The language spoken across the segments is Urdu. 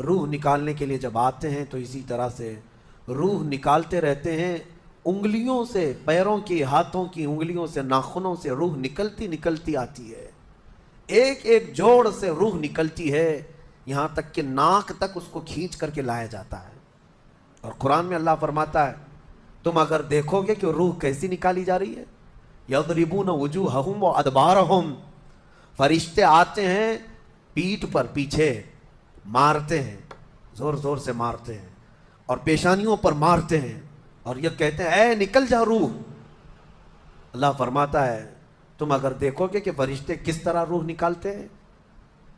روح نکالنے کے لیے جب آتے ہیں تو اسی طرح سے روح نکالتے رہتے ہیں، انگلیوں سے، پیروں کی، ہاتھوں کی انگلیوں سے، ناخنوں سے روح نکلتی آتی ہے، ایک ایک جوڑ سے روح نکلتی ہے، یہاں تک کہ ناک تک اس کو کھینچ کر کے لایا جاتا ہے۔ اور قرآن میں اللہ فرماتا ہے تم اگر دیکھو گے کہ روح کیسی نکالی جا رہی ہے، یضربون وجوہہم وادبارہم، فرشتے آتے ہیں پیٹھ پر، پیچھے مارتے ہیں، زور زور سے مارتے ہیں اور پیشانیوں پر مارتے ہیں اور یہ کہتے ہیں اے نکل جا روح۔ اللہ فرماتا ہے تم اگر دیکھو گے کہ فرشتے کس طرح روح نکالتے ہیں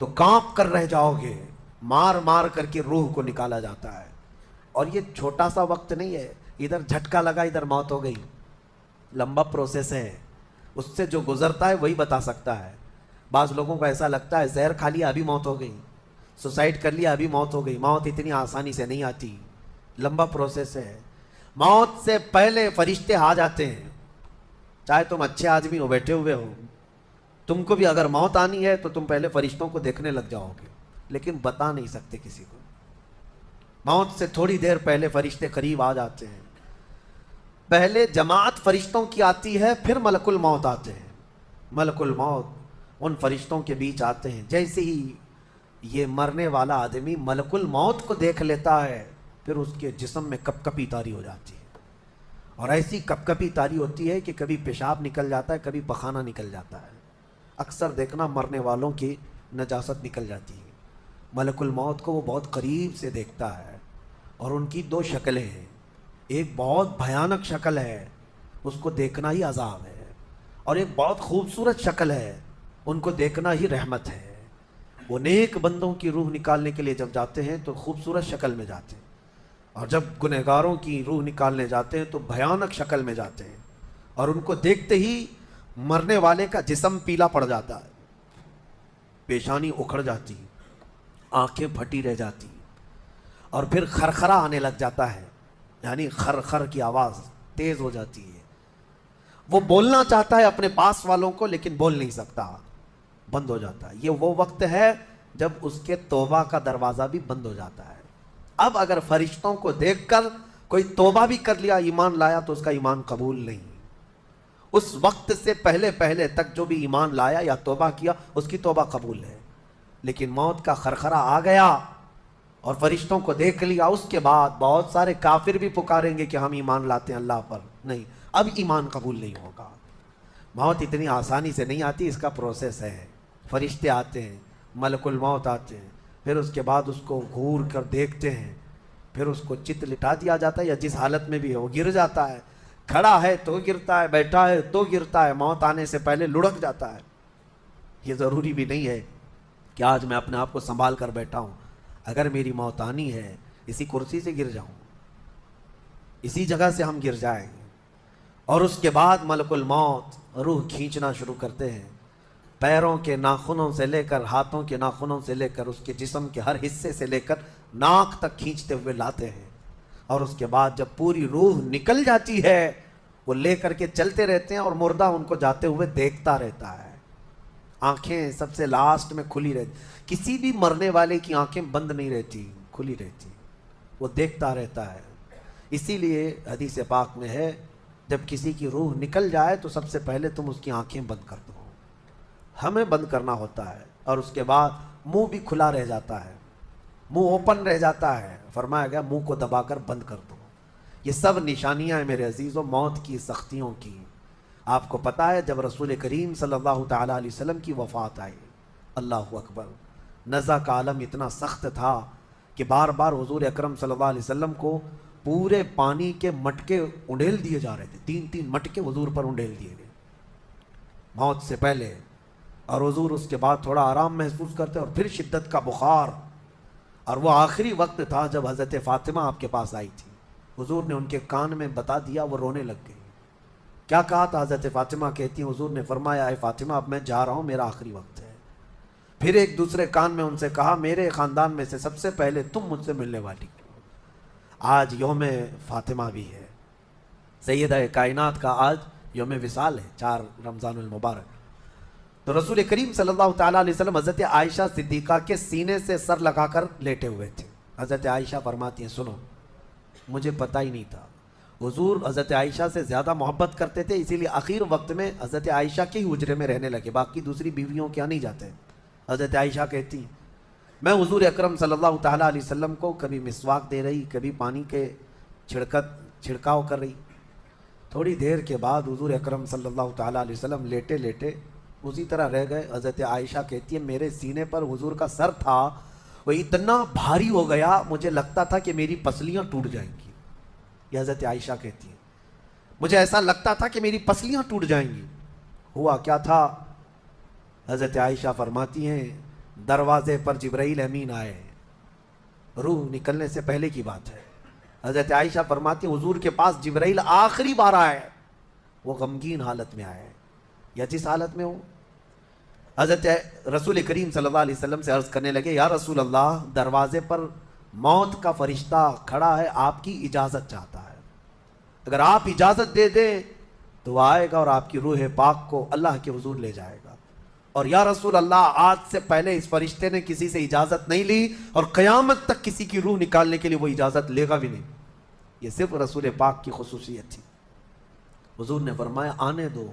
تو کانپ کر رہ جاؤ گے، مار مار کر کے روح کو نکالا جاتا ہے۔ اور یہ چھوٹا سا وقت نہیں ہے، ادھر جھٹکا لگا ادھر موت ہو گئی، لمبا پروسیس ہے، اس سے جو گزرتا ہے وہی بتا سکتا ہے۔ بعض لوگوں کو ایسا لگتا ہے زہر کھا لیا ابھی موت ہو گئی، سوسائڈ کر لیا ابھی موت ہو گئی۔ موت اتنی آسانی سے نہیں آتی، لمبا پروسیس ہے۔ موت سے پہلے فرشتے آ جاتے ہیں، چاہے تم اچھے آدمی ہو، بیٹھے ہوئے ہو، تم کو بھی اگر موت آنی ہے تو تم پہلے فرشتوں کو دیکھنے لگ جاؤ گے، لیکن بتا نہیں سکتے کسی کو۔ موت سے تھوڑی دیر پہلے فرشتے قریب آ جاتے ہیں، پہلے جماعت فرشتوں کی آتی ہے، پھر ملک الموت آتے ہیں۔ ملک الموت ان فرشتوں کے بیچ آتے ہیں، جیسے ہی یہ مرنے والا آدمی ملک الموت کو دیکھ لیتا ہے پھر اس کے جسم میں کپ کپی طاری ہو جاتی ہے، اور ایسی کپ کپی طاری ہوتی ہے کہ کبھی پیشاب نکل جاتا ہے، کبھی پخانہ نکل جاتا ہے۔ اکثر دیکھنا مرنے والوں کی نجاست نکل جاتی ہے۔ ملک الموت کو وہ بہت قریب سے دیکھتا ہے، اور ان کی دو شکلیں ہیں، ایک بہت بھیانک شکل ہے، اس کو دیکھنا ہی عذاب ہے، اور ایک بہت خوبصورت شکل ہے، ان کو دیکھنا ہی رحمت ہے۔ وہ نیک بندوں کی روح نکالنے کے لیے جب جاتے ہیں تو خوبصورت شکل میں جاتے ہیں، اور جب گنہگاروں کی روح نکالنے جاتے ہیں تو بھیانک شکل میں جاتے ہیں، اور ان کو دیکھتے ہی مرنے والے کا جسم پیلا پڑ جاتا ہے، پیشانی اکھڑ جاتی، آنکھیں پھٹی رہ جاتی، اور پھر خرخرا آنے لگ جاتا ہے، یعنی خر خر کی آواز تیز ہو جاتی ہے۔ وہ بولنا چاہتا ہے اپنے پاس والوں کو لیکن بول نہیں سکتا، بند ہو جاتا ہے۔ یہ وہ وقت ہے جب اس کے توبہ کا دروازہ بھی بند ہو جاتا ہے۔ اب اگر فرشتوں کو دیکھ کر کوئی توبہ بھی کر لیا، ایمان لایا، تو اس کا ایمان قبول نہیں۔ اس وقت سے پہلے پہلے تک جو بھی ایمان لایا یا توبہ کیا اس کی توبہ قبول ہے، لیکن موت کا خرخرا آ گیا اور فرشتوں کو دیکھ لیا، اس کے بعد بہت سارے کافر بھی پکاریں گے کہ ہم ایمان لاتے ہیں اللہ پر، نہیں، اب ایمان قبول نہیں ہوگا۔ موت اتنی آسانی سے نہیں آتی، اس کا پروسیس ہے۔ فرشتے آتے ہیں، ملک الموت آتے ہیں، پھر اس کے بعد اس کو گھور کر دیکھتے ہیں، پھر اس کو چت لٹا دیا جاتا ہے، یا جس حالت میں بھی ہے وہ گر جاتا ہے، کھڑا ہے تو گرتا ہے، بیٹھا ہے تو گرتا ہے، موت آنے سے پہلے لڑک جاتا ہے۔ یہ ضروری بھی نہیں ہے کہ آج میں اپنے آپ کو سنبھال کر بیٹھا ہوں، اگر میری موت آنی ہے اسی کرسی سے گر جاؤں، اسی جگہ سے ہم گر جائیں گے۔ اور اس کے بعد ملک الموت روح کھینچنا شروع کرتے ہیں، پیروں کے ناخنوں سے لے کر، ہاتھوں کے ناخنوں سے لے کر، اس کے جسم کے ہر حصے سے لے کر ناک تک کھینچتے ہوئے لاتے ہیں، اور اس کے بعد جب پوری روح نکل جاتی ہے وہ لے کر کے چلتے رہتے ہیں، اور مردہ ان کو جاتے ہوئے دیکھتا رہتا ہے، آنکھیں سب سے لاسٹ میں کھلی رہتی، کسی بھی مرنے والے کی آنکھیں بند نہیں رہتی، کھلی رہتی، وہ دیکھتا رہتا ہے۔ اسی لیے حدیث پاک میں ہے جب کسی کی روح نکل جائے تو سب سے پہلے تم اس کی آنکھیں بند کر دو، ہمیں بند کرنا ہوتا ہے، اور اس کے بعد منہ بھی کھلا رہ جاتا ہے، منہ اوپن رہ جاتا ہے، فرمایا گیا منہ کو دبا کر بند کر دو۔ یہ سب نشانیاں ہیں میرے عزیزوں موت کی سختیوں کی۔ آپ کو پتہ ہے جب رسول کریم صلی اللہ تعالیٰ علیہ وسلم کی وفات آئی، اللہ اکبر، نزع کا عالم اتنا سخت تھا کہ بار بار حضور اکرم صلی اللہ علیہ وسلم کو پورے پانی کے مٹکے انڈیل دیے جا رہے تھے، 3 مٹکے حضور پر انڈیل دیے گئے موت سے پہلے، اور حضور اس کے بعد تھوڑا آرام محسوس کرتے اور پھر شدت کا بخار۔ اور وہ آخری وقت تھا جب حضرت فاطمہ آپ کے پاس آئی تھی، حضور نے ان کے کان میں بتا دیا، وہ رونے لگ گئی۔ کیا کہا تھا؟ حضرت فاطمہ کہتی ہیں حضور نے فرمایا اے فاطمہ اب میں جا رہا ہوں، میرا آخری وقت ہے۔ پھر ایک دوسرے کان میں ان سے کہا میرے خاندان میں سے سب سے پہلے تم مجھ سے ملنے والی۔ آج یوم فاطمہ بھی ہے، سیدہ کائنات کا آج یوم وصال ہے، 4 رمضان المبارک۔ تو رسول کریم صلی اللہ تعالیٰ علیہ وسلم حضرت عائشہ صدیقہ کے سینے سے سر لگا کر لیٹے ہوئے تھے، حضرت عائشہ فرماتی ہیں سنو مجھے پتہ ہی نہیں تھا. حضور حضرت عائشہ سے زیادہ محبت کرتے تھے، اسی لیے آخر وقت میں حضرت عائشہ کے ہی حجرے میں رہنے لگے، باقی دوسری بیویوں کے یہاں نہیں جاتے. حضرت عائشہ کہتی ہیں میں حضور اکرم صلی اللہ تعالیٰ علیہ وسلم کو کبھی مسواک دے رہی، کبھی پانی کے چھڑکاؤ کر رہی. تھوڑی دیر کے بعد حضور اکرم صلی اللہ تعالیٰ علیہ وسلم لیٹے لیٹے اسی طرح رہ گئے. حضرت عائشہ کہتی ہے میرے سینے پر حضور کا سر تھا وہ اتنا بھاری ہو گیا مجھے لگتا تھا کہ میری پسلیاں ٹوٹ جائیں گی. یہ حضرت عائشہ کہتی ہیں مجھے ایسا لگتا تھا کہ میری پسلیاں ٹوٹ جائیں گی. ہوا کیا تھا؟ حضرت عائشہ فرماتی ہیں دروازے پر جبرائیل امین آئے، روح نکلنے سے پہلے کی بات ہے. حضرت عائشہ فرماتی ہیں حضور کے پاس جبرائیل آخری بار آئے، وہ غمگین حالت میں آئے یا جس حالت میں ہو. حضرت رسول کریم صلی اللہ علیہ وسلم سے عرض کرنے لگے یا رسول اللہ دروازے پر موت کا فرشتہ کھڑا ہے، آپ کی اجازت چاہتا ہے، اگر آپ اجازت دے دیں تو وہ آئے گا اور آپ کی روح پاک کو اللہ کے حضور لے جائے گا. اور یا رسول اللہ آج سے پہلے اس فرشتے نے کسی سے اجازت نہیں لی اور قیامت تک کسی کی روح نکالنے کے لیے وہ اجازت لے گا بھی نہیں. یہ صرف رسول پاک کی خصوصیت تھی. حضور نے فرمایا آنے دو.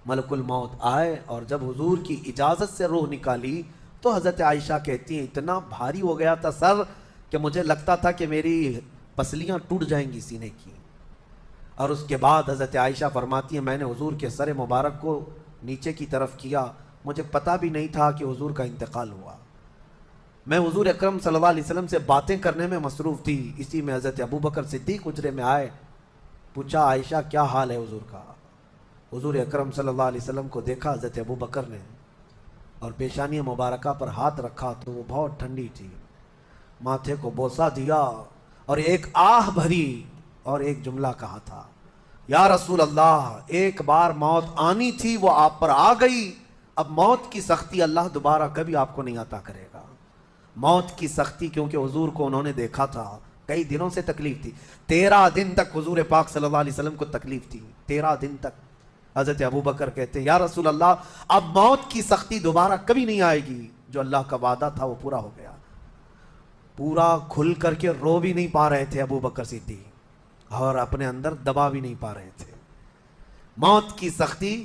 ملک الموت آئے اور جب حضور کی اجازت سے روح نکالی تو حضرت عائشہ کہتی ہیں اتنا بھاری ہو گیا تھا سر کہ مجھے لگتا تھا کہ میری پسلیاں ٹوٹ جائیں گی سینے کی. اور اس کے بعد حضرت عائشہ فرماتی ہیں میں نے حضور کے سر مبارک کو نیچے کی طرف کیا، مجھے پتہ بھی نہیں تھا کہ حضور کا انتقال ہوا. میں حضور اکرم صلی اللہ علیہ وسلم سے باتیں کرنے میں مصروف تھی، اسی میں حضرت ابوبکر صدیق حجرے میں آئے. پوچھا عائشہ کیا حال ہے حضور کا؟ حضور اکرم صلی اللہ علیہ وسلم کو دیکھا حضرت ابوبکر نے اور پیشانی مبارکہ پر ہاتھ رکھا تو وہ بہت ٹھنڈی تھی. ماتھے کو بوسہ دیا اور ایک آہ بھری اور ایک جملہ کہا تھا یا رسول اللہ ایک بار موت آنی تھی وہ آپ پر آ گئی، اب موت کی سختی اللہ دوبارہ کبھی آپ کو نہیں عطا کرے گا. موت کی سختی کیونکہ حضور کو انہوں نے دیکھا تھا، کئی دنوں سے تکلیف تھی، 13 دن تک حضور پاک صلی اللہ علیہ وسلم کو تکلیف تھی، 13 دن تک. حضرت ابوبکر کہتے ہیں یا رسول اللہ اب موت کی سختی دوبارہ کبھی نہیں آئے گی، جو اللہ کا وعدہ تھا وہ پورا ہو گیا. پورا کھل کر کے رو بھی نہیں پا رہے تھے ابوبکر صدیق اور اپنے اندر دبا بھی نہیں پا رہے تھے. موت کی سختی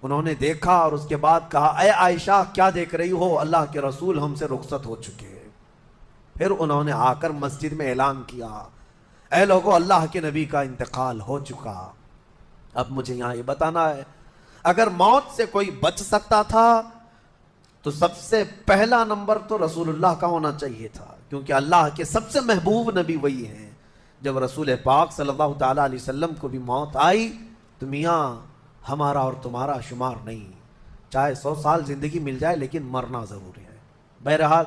انہوں نے دیکھا اور اس کے بعد کہا اے عائشہ کیا دیکھ رہی ہو، اللہ کے رسول ہم سے رخصت ہو چکے. پھر انہوں نے آ کر مسجد میں اعلان کیا اے لوگو اللہ کے نبی کا انتقال ہو چکا. اب مجھے یہاں یہ بتانا ہے اگر موت سے کوئی بچ سکتا تھا تو سب سے پہلا نمبر تو رسول اللہ کا ہونا چاہیے تھا، کیونکہ اللہ کے سب سے محبوب نبی وہی ہیں. جب رسول پاک صلی اللہ تعالیٰ علیہ وسلم کو بھی موت آئی تو میاں ہمارا اور تمہارا شمار نہیں، چاہے 100 سال زندگی مل جائے لیکن مرنا ضروری ہے. بہرحال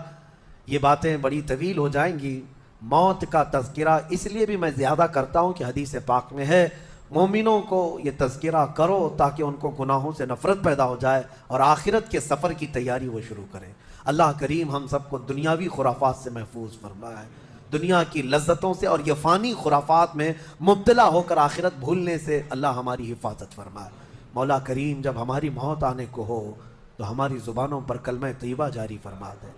یہ باتیں بڑی طویل ہو جائیں گی. موت کا تذکرہ اس لیے بھی میں زیادہ کرتا ہوں کہ حدیث پاک میں ہے مومنوں کو یہ تذکرہ کرو تاکہ ان کو گناہوں سے نفرت پیدا ہو جائے اور آخرت کے سفر کی تیاری وہ شروع کریں. اللہ کریم ہم سب کو دنیاوی خرافات سے محفوظ فرمائے، دنیا کی لذتوں سے اور یہ فانی خرافات میں مبتلا ہو کر آخرت بھولنے سے اللہ ہماری حفاظت فرمائے. مولا کریم جب ہماری موت آنے کو ہو تو ہماری زبانوں پر کلمہ طیبہ جاری فرما دے.